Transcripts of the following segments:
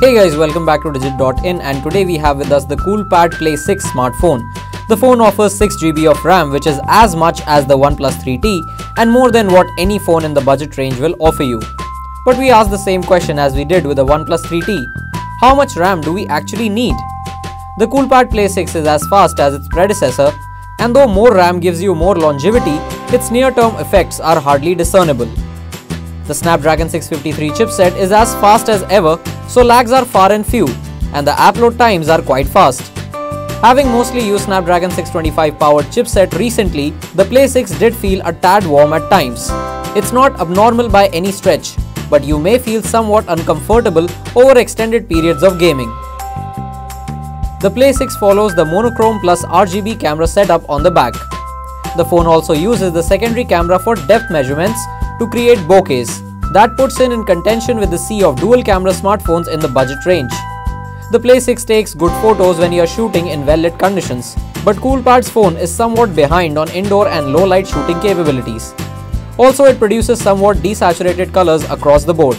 Hey guys, welcome back to digit.in, and today we have with us the Coolpad Play 6 smartphone. The phone offers 6GB of RAM, which is as much as the OnePlus 3T and more than what any phone in the budget range will offer you. But we asked the same question as we did with the OnePlus 3T. How much RAM do we actually need? The Coolpad Play 6 is as fast as its predecessor, and though more RAM gives you more longevity, its near-term effects are hardly discernible. The Snapdragon 653 chipset is as fast as ever, so lags are far and few, and the upload times are quite fast. Having mostly used Snapdragon 625 powered chipset recently, the Play 6 did feel a tad warm at times. It's not abnormal by any stretch, but you may feel somewhat uncomfortable over extended periods of gaming. The Play 6 follows the monochrome plus RGB camera setup on the back. The phone also uses the secondary camera for depth measurements to create bokehs. That puts it in contention with the sea of dual camera smartphones in the budget range. The Play 6 takes good photos when you are shooting in well-lit conditions, but Coolpad's phone is somewhat behind on indoor and low-light shooting capabilities. Also, it produces somewhat desaturated colors across the board.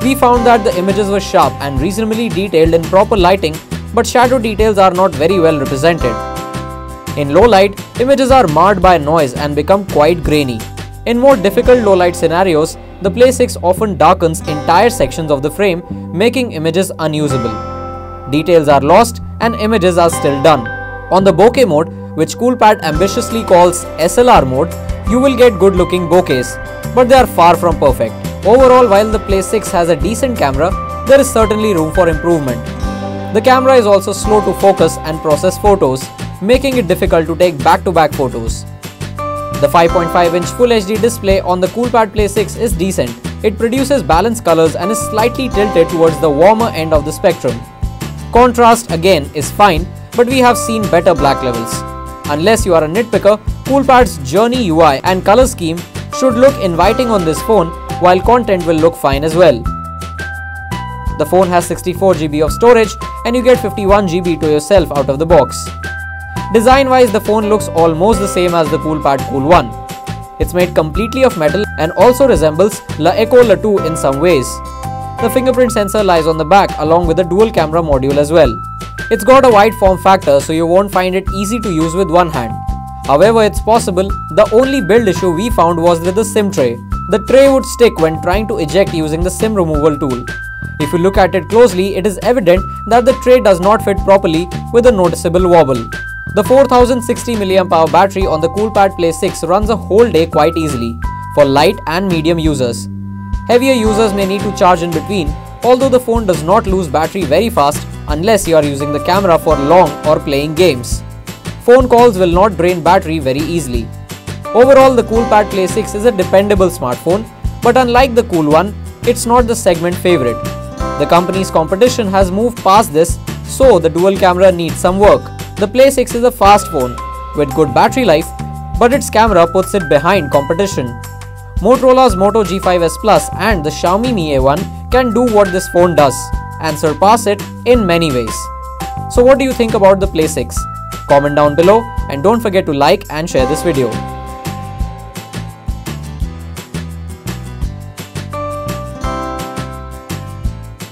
We found that the images were sharp and reasonably detailed in proper lighting, but shadow details are not very well represented. In low light, images are marred by noise and become quite grainy. In more difficult low-light scenarios, the Play 6 often darkens entire sections of the frame, making images unusable. Details are lost and images are still done. On the bokeh mode, which Coolpad ambitiously calls SLR mode, you will get good-looking bokehs, but they are far from perfect. Overall, while the Play 6 has a decent camera, there is certainly room for improvement. The camera is also slow to focus and process photos, making it difficult to take back-to-back photos. The 5.5-inch Full HD display on the Coolpad Play 6 is decent. It produces balanced colors and is slightly tilted towards the warmer end of the spectrum. Contrast again is fine, but we have seen better black levels. Unless you are a nitpicker, Coolpad's Journey UI and color scheme should look inviting on this phone, while content will look fine as well. The phone has 64GB of storage and you get 51GB to yourself out of the box. Design-wise, the phone looks almost the same as the Coolpad Cool 1. It's made completely of metal and also resembles La Echo La 2 in some ways. The fingerprint sensor lies on the back along with a dual camera module as well. It's got a wide form factor, so you won't find it easy to use with one hand. However, it's possible. The only build issue we found was with the SIM tray. The tray would stick when trying to eject using the SIM removal tool. If you look at it closely, it is evident that the tray does not fit properly with a noticeable wobble. The 4060 mAh battery on the Coolpad Play 6 runs a whole day quite easily for light and medium users. Heavier users may need to charge in between, although the phone does not lose battery very fast unless you are using the camera for long or playing games. Phone calls will not drain battery very easily. Overall, the Coolpad Play 6 is a dependable smartphone, but unlike the Cool 1, it's not the segment favorite. The company's competition has moved past this, so the dual camera needs some work. The Play 6 is a fast phone with good battery life, but its camera puts it behind competition. Motorola's Moto G5s Plus and the Xiaomi Mi A1 can do what this phone does and surpass it in many ways. So what do you think about the Play 6? Comment down below and don't forget to like and share this video.